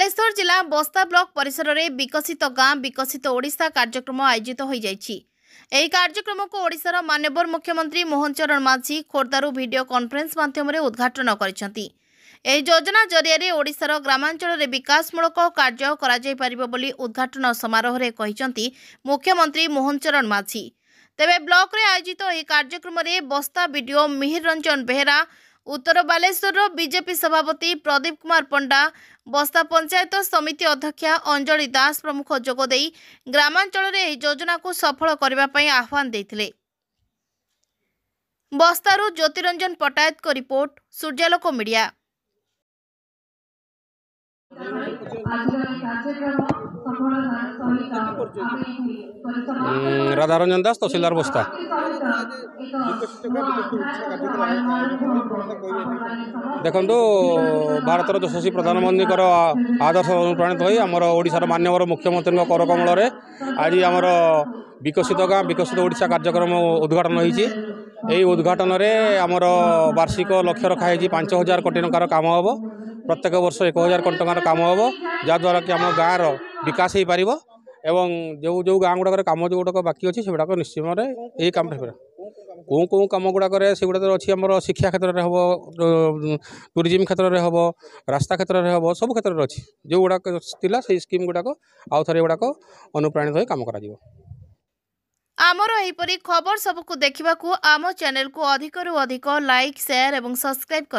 बालेश्वर जिला बस्ता ब्लॉक परिसर में विकसित गाँ विकसित ओडिशा कार्यक्रम आयोजित हो जाइछि। ଏହି କାର୍ଯ୍ୟକ୍ରମକୁ ଓଡ଼ିଶାର ମାନ୍ୟବର ମୁଖ୍ୟମନ୍ତ୍ରୀ ମୋହନ ଚରଣ ମାଝୀ ଖୋର୍ଦ୍ଧାରୁ ଭିଡ଼ିଓ କନ୍ଫରେନ୍ସ ମାଧ୍ୟମରେ ଉଦ୍ଘାଟନ କରିଛନ୍ତି। ଏହି ଯୋଜନା ଜରିଆରେ ଓଡ଼ିଶାର ଗ୍ରାମାଞ୍ଚଳରେ ବିକାଶମୂଳକ କାର୍ଯ୍ୟ କରାଯାଇପାରିବ ବୋଲି ଉଦ୍ଘାଟନ ସମାରୋହରେ କହିଛନ୍ତି ମୁଖ୍ୟମନ୍ତ୍ରୀ ମୋହନ ଚରଣ ମାଝୀ। ତେବେ ବ୍ଲକରେ ଆୟୋଜିତ ଏହି କାର୍ଯ୍ୟକ୍ରମରେ ବସ୍ତା ବିଡିଓ ମିହିର ରଞ୍ଜନ ବେହେରା, उत्तर बालेश्वर बीजेपी सभापति प्रदीप कुमार पंडा, बस्ता पंचायत समिति अध्यक्षा अंजलि दास प्रमुख जोगदे ग्रामांचल में योजना को सफल करने आह्वान देते। बस्तारू ज्योतिरंजन पटायत को रिपोर्ट, सूर्यालोक मीडिया। राधारंजन दास तहसीलदार बस्ता। देखो भारतर यशस्वी प्रधानमंत्री आदर्श अनुप्राणित हो आमर ओडिशार मान्यवर मुख्यमंत्री कर कमल आज आमर विकसित गाँ विकसित ओडिशा कार्यक्रम उद्घाटन होती। उद्घाटन में आमर वार्षिक लक्ष्य रखाई 5000 कोटी टंकार काम हम। प्रत्येक वर्ष 1000 कोटी टंकार काम हम, जहाद्वारा कि आम गाँव विकास हो पार एवं जो गाँ गुड़ाक कम जो गुड़ाक बाकी अच्छी से गुड़ाक निश्चित भाव यही कम कौन कौन कम गुड़ाक से गुड़ा अच्छी आम शिक्षा क्षेत्र में हम, टूरिज्म क्षेत्र में हम, रास्ता क्षेत्र में हम, सब क्षेत्र में अच्छी जो गुड़ाक थिला से स्कीम गुड़ाक आउ थे गुड़ाक अनुप्राणित हो काम करा। आमर एहिपरि खबर सबको देखिबाकू आम चैनल को अधिक रु अधिक लाइक, शेयर एवं सब्सक्राइब कर।